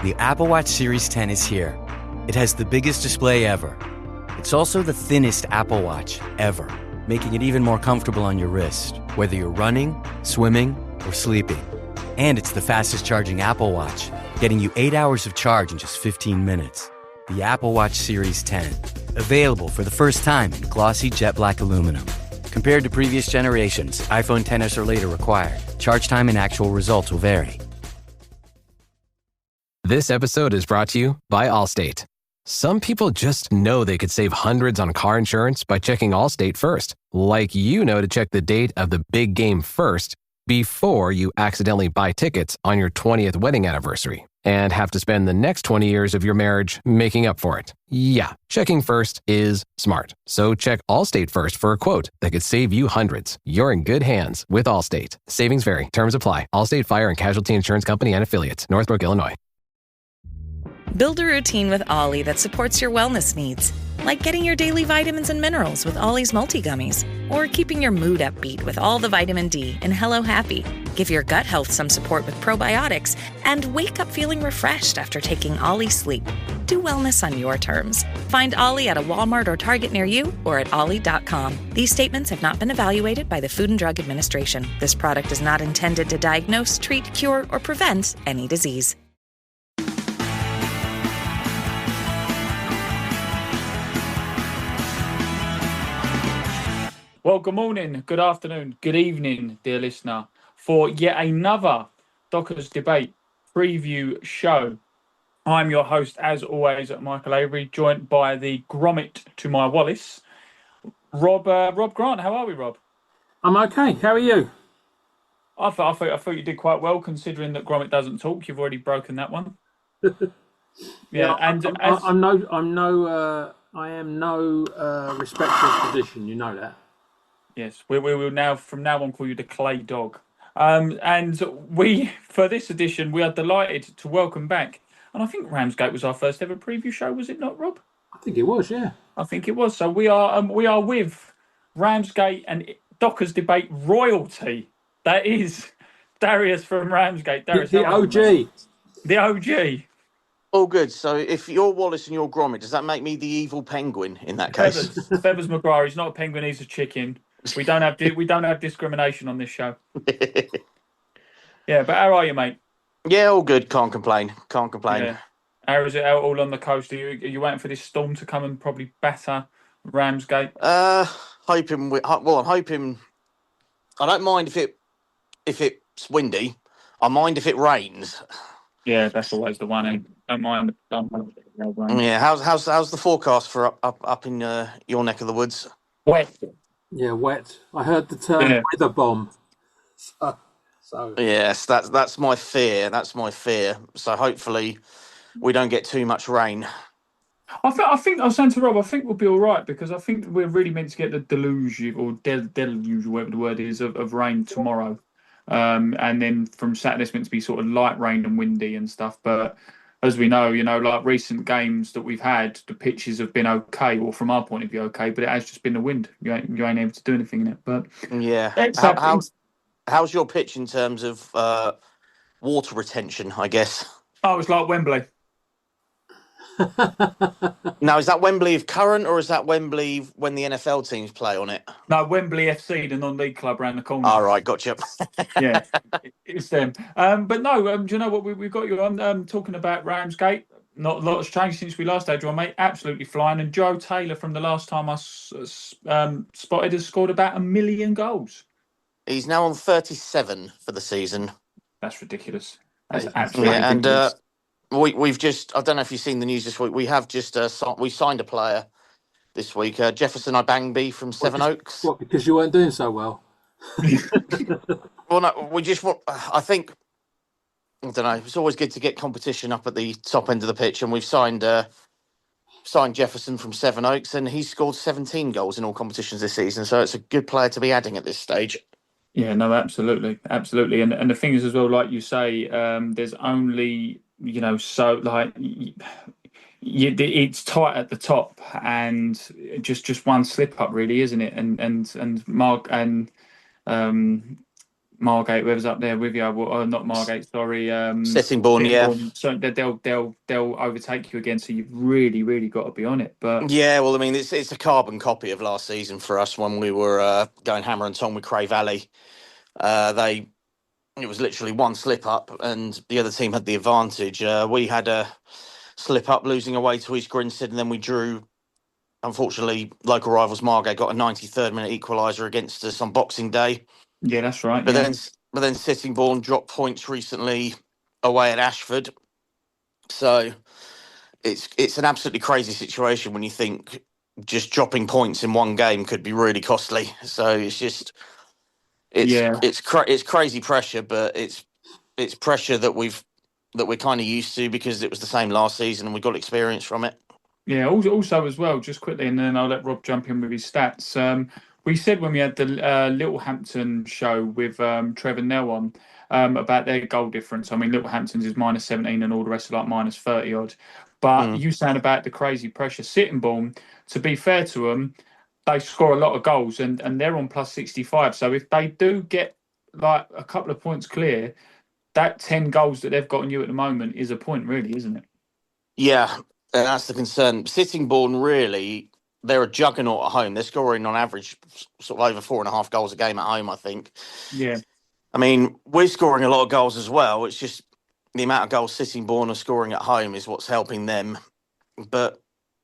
The Apple Watch Series 10 is here. It has the biggest display ever. It's also the thinnest Apple Watch ever, making it even more comfortable on your wrist, whether you're running, swimming, or sleeping. And it's the fastest charging Apple Watch, getting you 8 hours of charge in just 15 minutes. The Apple Watch Series 10. Available for the first time in glossy jet black aluminum. Compared to previous generations, iPhone XS or later required. Charge time and actual results will vary. This episode is brought to you by Allstate. Some people just know they could save hundreds on car insurance by checking Allstate first. Like you know to check the date of the big game first before you accidentally buy tickets on your 20th wedding anniversary and have to spend the next 20 years of your marriage making up for it. Yeah, checking first is smart. So check Allstate first for a quote that could save you hundreds. You're in good hands with Allstate. Savings vary. Terms apply. Allstate Fire and Casualty Insurance Company and Affiliates. Northbrook, Illinois. Build a routine with Ollie that supports your wellness needs, like getting your daily vitamins and minerals with Ollie's multi-gummies, or keeping your mood upbeat with all the vitamin D in Hello Happy. Give your gut health some support with probiotics, and wake up feeling refreshed after taking Ollie Sleep. Do wellness on your terms. Find Ollie at a Walmart or Target near you, or at ollie.com. These statements have not been evaluated by the Food and Drug Administration. This product is not intended to diagnose, treat, cure, or prevent any disease. Well, good morning, good afternoon, good evening, dear listener, for yet another Dockers Debate preview show. I'm your host, as always, Michael Avery, joined by the Gromit to my Wallace, Rob Grant. How are we, Rob? I'm okay. How are you? I thought you did quite well, considering that Gromit doesn't talk. You've already broken that one. Yeah, and I am no respecter of tradition. You know that. Yes, we will now, from now on, call you the Clay Dog. And we, for this edition, we are delighted to welcome back, and I think Ramsgate was our first ever preview show, was it not, Rob? I think it was, yeah. I think it was. So we are with Ramsgate and Dockers Debate royalty. That is Darius from Ramsgate. Darius, the OG. The OG. All good. So if you're Wallace and you're Gromit, does that make me the evil penguin in that case? Feathers McGrath. He's not a penguin. He's a chicken. We don't have discrimination on this show. Yeah, but how are you, mate? Yeah, all good. Can't complain. Yeah. How is it out all on the coast? Are you waiting for this storm to come and probably batter Ramsgate? I'm hoping. I don't mind if it's windy. I mind if it rains. Yeah, that's always the one. I don't mind. Yeah. How's the forecast for up in your neck of the woods? Wet. Yeah, wet. I heard the term weather bomb. So yes, that's my fear. So hopefully we don't get too much rain. I think I was saying to Rob, I think we'll be all right, because I think we're really meant to get the deluge or deluge, whatever the word is, of rain tomorrow. And then from Saturday it's meant to be sort of light rain and windy and stuff. But as we know, like recent games that we've had, the pitches have been okay, or from our point of view okay, but it has just been the wind. You ain't able to do anything in it. But yeah, how's your pitch in terms of water retention, I guess? Oh, it's like Wembley. Now, is that Wembley of current, or is that Wembley when the NFL teams play on it? No, Wembley FC, the non-league club around the corner. All right, gotcha. Yeah, it's them. But no, do you know what we've got you on? Talking about Ramsgate. Not a lot has changed since we last had you on, mate. Absolutely flying. And Joe Taylor, from the last time I spotted, has scored about 1 million goals. He's now on 37 for the season. That's ridiculous. That's absolutely ridiculous. And we've just, I don't know if you've seen the news this week, we have just we signed a player this week, Jefferson Ibangby from Sevenoaks. What, because you weren't doing so well? Well, no, we just want, I think, I don't know, it's always good to get competition up at the top end of the pitch, and we've signed Jefferson from Sevenoaks, and he's scored 17 goals in all competitions this season, so it's a good player to be adding at this stage. Yeah, no, absolutely. And the thing is as well, like you say, there's only, so like it's tight at the top, and just one slip up, really, isn't it? And Mark and Margate, whoever's up there with you, not Margate, sorry, Sittingbourne, yeah. So they'll overtake you again. So you've really, really got to be on it. But Yeah, well, I mean, it's a carbon copy of last season for us when we were going hammer and tong with Cray Valley. It was literally one slip up, and the other team had the advantage. We had a slip up, losing away to East Grinstead, and then we drew. Unfortunately, local rivals Margate got a 93rd minute equaliser against us on Boxing Day. yeah, that's right. But then Sittingbourne dropped points recently away at Ashford. So it's an absolutely crazy situation when you think just dropping points in one game could be really costly. So it's crazy pressure, but it's pressure that we're kind of used to because it was the same last season and we got experience from it. Yeah, also as well, just quickly, and then I'll let Rob jump in with his stats. We said when we had the Littlehampton show with Trevor Nell on about their goal difference. I mean, Littlehampton's is -17 and all the rest are like -30 odd. But you saying about the crazy pressure, Sittingbourne, to be fair to them, they score a lot of goals and they're on +65. So if they do get like a couple of points clear, that 10 goals that they've got on you at the moment is a point, really, isn't it? Yeah, and that's the concern. Sittingbourne, really, they're a juggernaut at home. They're scoring on average sort of over 4.5 goals a game at home, I think. Yeah. I mean, we're scoring a lot of goals as well. It's just the amount of goals Sittingbourne are scoring at home is what's helping them. But,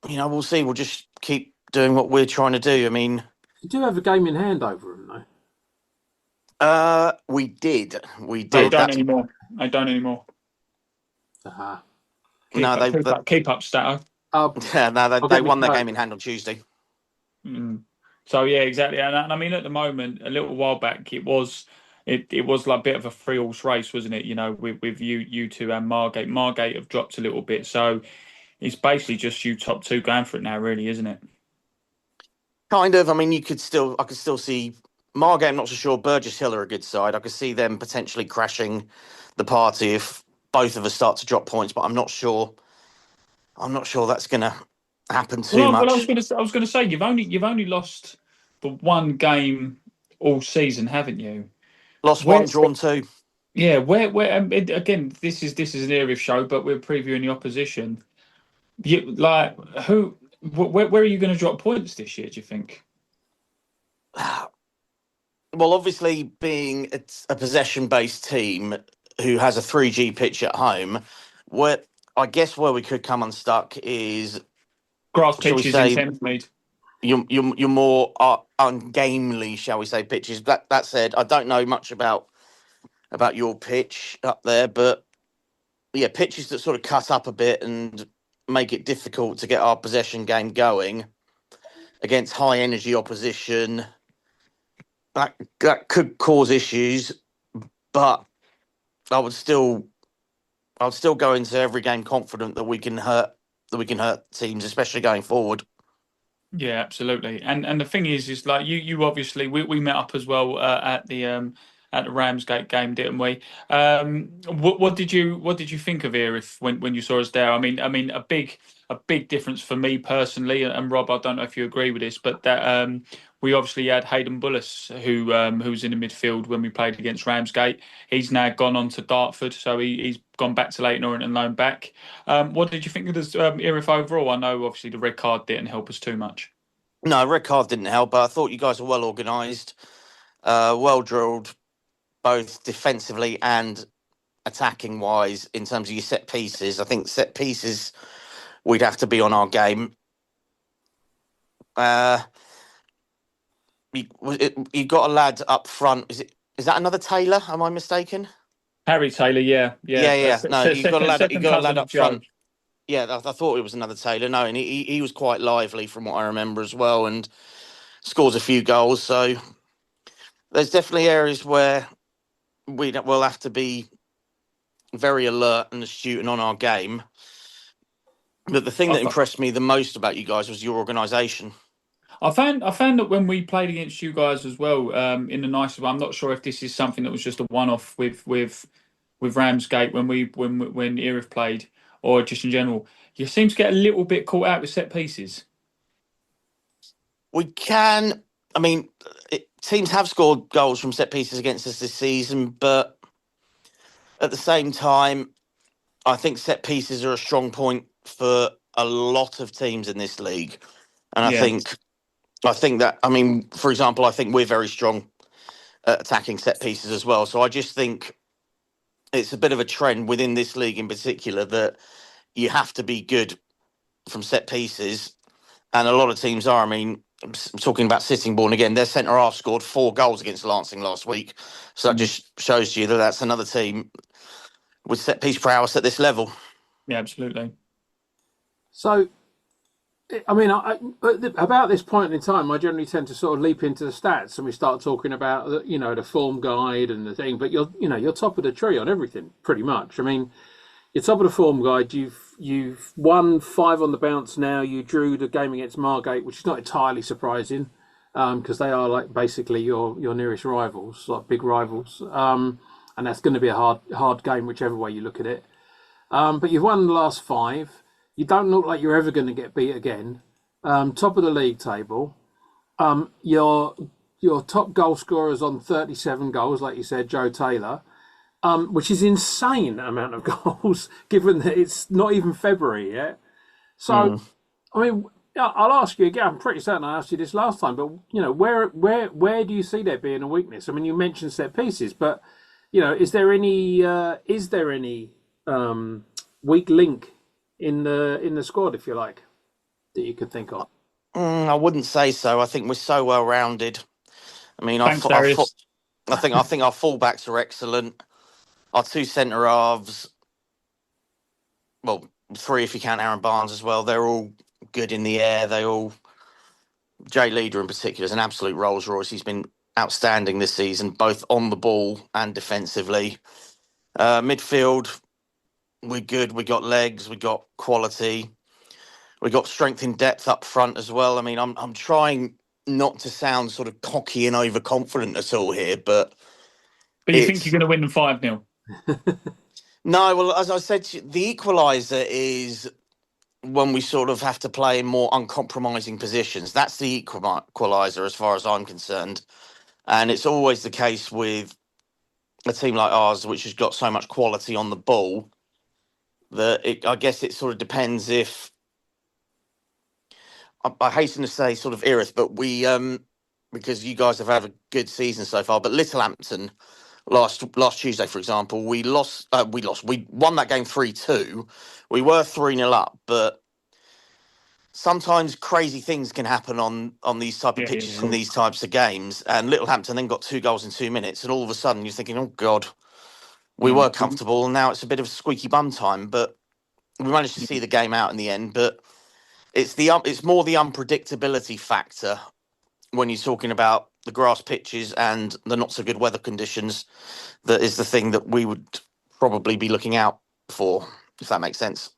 we'll see. We'll just keep doing what we're trying to do. I mean... You do have a game in hand over them, though. We did. I don't anymore. Uh-huh. Keep up, Stato. They won their game in hand on Tuesday. So yeah, exactly. And I mean, at the moment, a little while back, it was like a bit of a 3-horse race, wasn't it? With you two and Margate. Margate have dropped a little bit, so it's basically just you top two going for it now, really, isn't it? Kind of. I mean, I could still see Margate. I'm not so sure. Burgess Hill are a good side. I could see them potentially crashing the party if both of us start to drop points, but I'm not sure. I'm not sure that's going to happen too much. Well, I was going to say you've only lost the one game all season, haven't you? Lost one, drawn two. Yeah, where again, this is an Erith show, but we're previewing the opposition. Where are you going to drop points this year, do you think? Well, obviously, being a possession-based team who has a 3G pitch at home, where we could come unstuck is grass pitches in Thamesmead. Your more ungamely, shall we say, pitches. That said, I don't know much about your pitch up there, but yeah, pitches that sort of cut up a bit and make it difficult to get our possession game going against high energy opposition. That could cause issues, but I would still go into every game confident that we can hurt teams, especially going forward. Yeah, absolutely. And the thing is like you obviously we met up as well at the Ramsgate game, didn't we? What did you think of Erith when you saw us there? I mean a big difference for me personally, and Rob, I don't know if you agree with this, but that we obviously had Hayden Bullis, who was in the midfield when we played against Ramsgate. He's now gone on to Dartford, so he's gone back to Leyton Orient and loaned back. What did you think of this Erith overall? I know obviously the red card didn't help us too much. No, red card didn't help, but I thought you guys were well organised, well drilled, both defensively and attacking wise in terms of your set pieces. I think set pieces we'd have to be on our game. You got a lad up front. Is that another Taylor? Am I mistaken? Harry Taylor, yeah. No, you got a lad up front. Yeah, I thought it was another Taylor. No, and he was quite lively from what I remember as well, and scores a few goals. So there's definitely areas where we'll have to be very alert and astute and on our game. But the thing that impressed me the most about you guys was your organisation. I found that when we played against you guys as well, in the nicest way, I'm not sure if this is something that was just a one-off with Ramsgate when Erith played, or just in general. You seem to get a little bit caught out with set pieces. We can. I mean, teams have scored goals from set pieces against us this season, but at the same time, I think set pieces are a strong point for a lot of teams in this league. And I think that, I mean, for example, I think we're very strong at attacking set pieces as well. So I just think it's a bit of a trend within this league in particular that you have to be good from set pieces. And a lot of teams are. I mean, I'm talking about Sittingbourne again. Their centre half scored 4 goals against Lancing last week. So that just shows you that that's another team with set piece prowess at this level. Yeah, absolutely. So, I mean, about this point in time, I generally tend to sort of leap into the stats and we start talking about, the form guide and the thing. But you're top of the tree on everything, pretty much. I mean, you're top of the form guide. You've won 5 on the bounce now. You drew the game against Margate, which is not entirely surprising because they are like basically your nearest rivals, like big rivals. And that's going to be a hard game, whichever way you look at it. But you've won the last 5. You don't look like you're ever going to get beat again. Top of the league table. Your top goal scorers on 37 goals, like you said, Joe Taylor, which is insane amount of goals, given that it's not even February yet. So, I mean, I'll ask you again. I'm pretty certain I asked you this last time, but where do you see there being a weakness? I mean, you mentioned set pieces, but is there any weak link in the squad, if you like, that you could think of? I wouldn't say so. I think we're so well rounded. I mean, Thanks, Darius. I think our fullbacks are excellent. Our 2 centre halves, well, 3 if you count Aaron Barnes as well. They're all good in the air. Jay Leader in particular is an absolute Rolls Royce. He's been outstanding this season, both on the ball and defensively. Midfield, we're good. We got legs. We got quality. We got strength in depth up front as well. I mean, I'm trying not to sound sort of cocky and overconfident at all here, but you think you're going to win them 5-0? No, well, as I said, the equaliser is when we sort of have to play in more uncompromising positions. That's the equaliser as far as I'm concerned. And it's always the case with a team like ours, which has got so much quality on the ball, that I guess it sort of depends if... I hasten to say sort of Erith, but we... because you guys have had a good season so far, but Littlehampton... Last Tuesday, for example, we lost. We won that game 3-2. We were 3-0 up, but sometimes crazy things can happen on these type of pitches in these types of games. And Littlehampton then got 2 goals in 2 minutes, and all of a sudden you're thinking, "Oh God, we were comfortable, and now it's a bit of squeaky bum time." But we managed to see the game out in the end. But it's more the unpredictability factor when you're talking about the grass pitches and the not so good weather conditions. That is the thing that we would probably be looking out for, if that makes sense.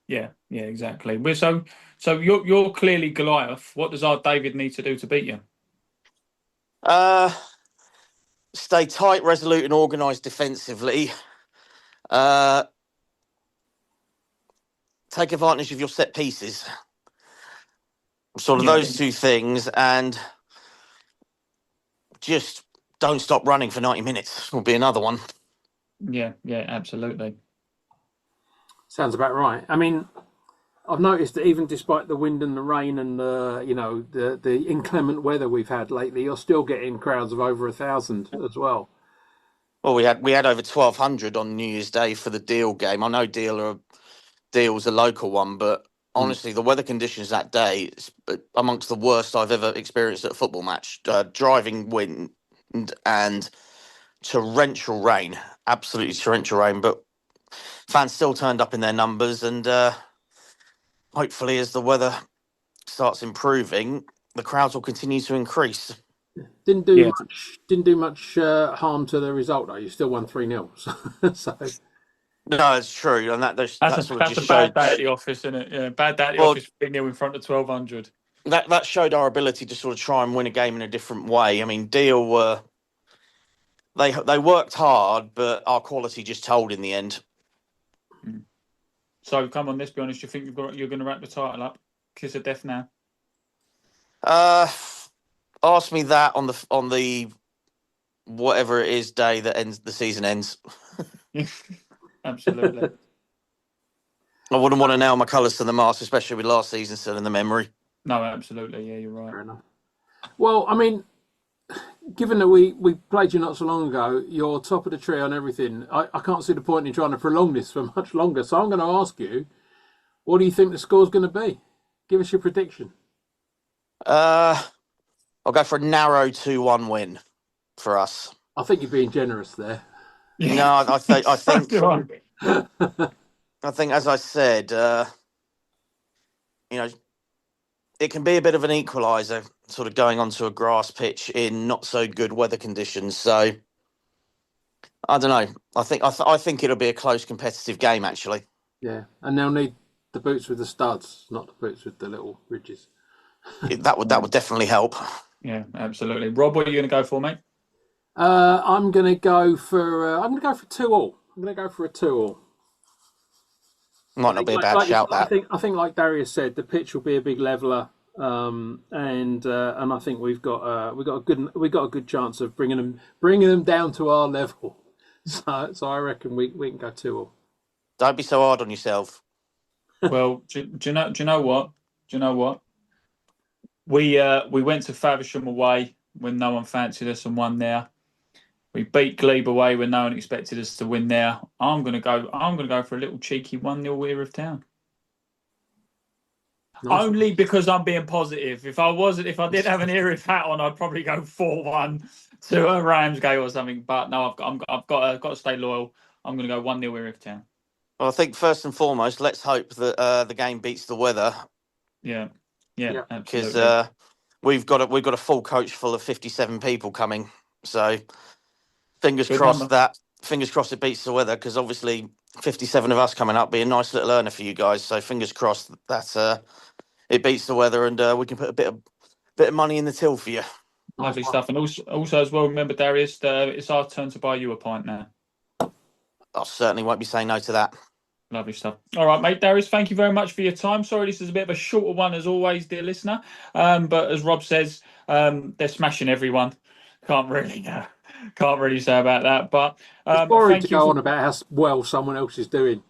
Yeah, exactly. So you're clearly Goliath. What does our David need to do to beat you? Stay tight, resolute, and organised defensively. Take advantage of your set pieces. Sort of those 2 things, and just don't stop running for 90 minutes will be another one. Yeah, absolutely. Sounds about right. I mean, I've noticed that even despite the wind and the rain and the inclement weather we've had lately, you're still getting crowds of over 1,000 as well. Well, we had over 1,200 on New Year's Day for the Deal game. I know Deal's a local one, but honestly, the weather conditions that day is amongst the worst I've ever experienced at a football match. Driving wind and torrential rain, absolutely torrential rain. But fans still turned up in their numbers, and hopefully, as the weather starts improving, the crowds will continue to increase. Didn't do much harm to the result, though. You still won 3-0. So. No, it's true, and that's a bad day at the office, isn't it? Yeah, bad day at the office, 3-0 in front of 1,200. That showed our ability to sort of try and win a game in a different way. I mean, Deal were they worked hard, but our quality just told in the end. So come on, let's be honest. You think you're going to wrap the title up? Kiss of death now. ask me that on the whatever it is day that the season ends. Absolutely. I wouldn't want to nail my colours to the mast, especially with last season still in the memory. No, absolutely. Yeah, you're right. Fair enough. Well, I mean, given that we played you not so long ago, you're top of the tree on everything. I can't see the point in trying to prolong this for much longer. So I'm going to ask you, what do you think the score's going to be? Give us your prediction. I'll go for a narrow 2-1 win for us. I think you're being generous there. Yeah. No, I think I think, as I said, it can be a bit of an equaliser, sort of going onto a grass pitch in not so good weather conditions. So I don't know. I think it'll be a close, competitive game, actually. Yeah, and they'll need the boots with the studs, not the boots with the little ridges. That would definitely help. Yeah, absolutely. Rob, what are you going to go for, mate? I'm going to go for 2-all. I'm going to go for a 2-all. Might not be a bad shout. I think, like Darius said, the pitch will be a big leveller, and I think we've got a good chance of bringing them down to our level. So I reckon we can go 2-all. Don't be so hard on yourself. Well, do you know what? We went to Faversham away when no one fancied us and won there. We beat Glebe away when no one expected us to win there. I'm gonna go for a little cheeky 1-0 Erith Town. Nice. Only because I'm being positive. If I did have an Erith hat on, I'd probably go 4-1 to a Ramsgate or something. But no, I've got to stay loyal. I'm gonna go 1-0 Erith Town. Well, I think first and foremost, let's hope that the game beats the weather. Yeah, absolutely. Because we've got a full coach full of 57 people coming. So fingers crossed it beats the weather. Because obviously 57 of us coming up be a nice little earner for you guys. So fingers crossed that it beats the weather and we can put a bit of money in the till for you. Lovely stuff. And also as well, remember Darius, it's our turn to buy you a pint now. I certainly won't be saying no to that. Lovely stuff. All right, mate. Darius, thank you very much for your time. Sorry, this is a bit of a shorter one as always, dear listener. But as Rob says, they're smashing everyone. Can't really say about that. But it's boring to go on about how well someone else is doing.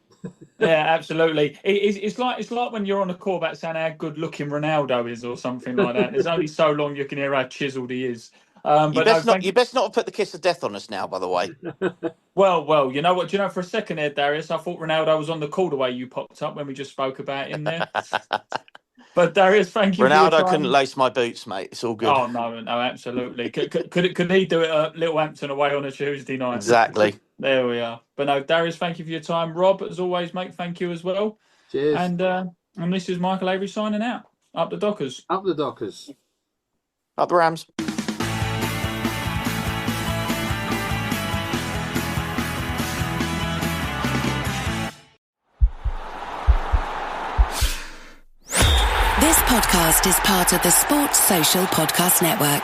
Yeah, absolutely. It's like when you're on a call about saying how good looking Ronaldo is or something like that. There's only so long you can hear how chiseled he is. You best not have put the kiss of death on us now, by the way. Well, you know what? Do you know, for a second there, Darius, I thought Ronaldo was on the call the way you popped up when we just spoke about him there. But Darius, thank you. Ronaldo couldn't lace my boots, mate. It's all good. Oh no, absolutely. Could he do it at Littlehampton away on a Tuesday night? Exactly. There we are. But no, Darius, thank you for your time. Rob, as always, mate, thank you as well. Cheers. And this is Michael Avery signing out. Up the Dockers. Up the Dockers. Up the Rams. This podcast is part of the Sports Social Podcast Network.